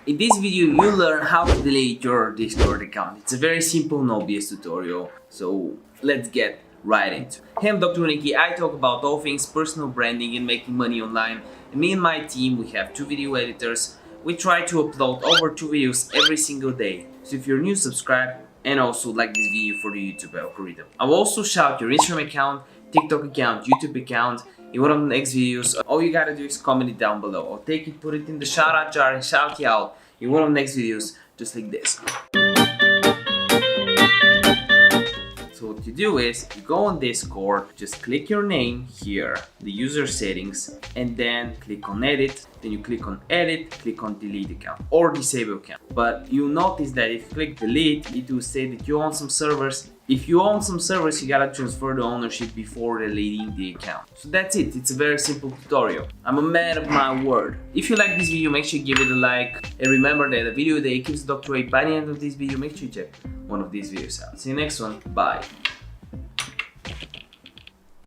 In this video, you'll learn how to delete your Discord account. It's a very simple and obvious tutorial, so let's get right into it. Hey, I'm Dr. Nikki. I talk about all things personal branding and making money online. And me and my team, we have 2 video editors. We try to upload over 2 videos every single day. So if you're new, subscribe and also like this video for the YouTube algorithm. I'll also shout your Instagram account, TikTok account, YouTube account in one of the next videos. All you gotta do is comment it down below. I'll take it, put it in the shout out jar and shout you out in one of the next videos, just like this. So what you do is, you go on Discord, just click your name here, the user settings, and then click on edit, then you click on edit, click on delete account or disable account. But you'll notice that if you click delete, it will say that you own some servers. If you own some servers, you gotta transfer the ownership before deleting the account. So that's it, it's a very simple tutorial. I'm a man of my word. If you like this video, make sure you give it a like. And remember that a video that keeps the doctorate by the end of this video, make sure you check one of these videos out. See you next one, bye.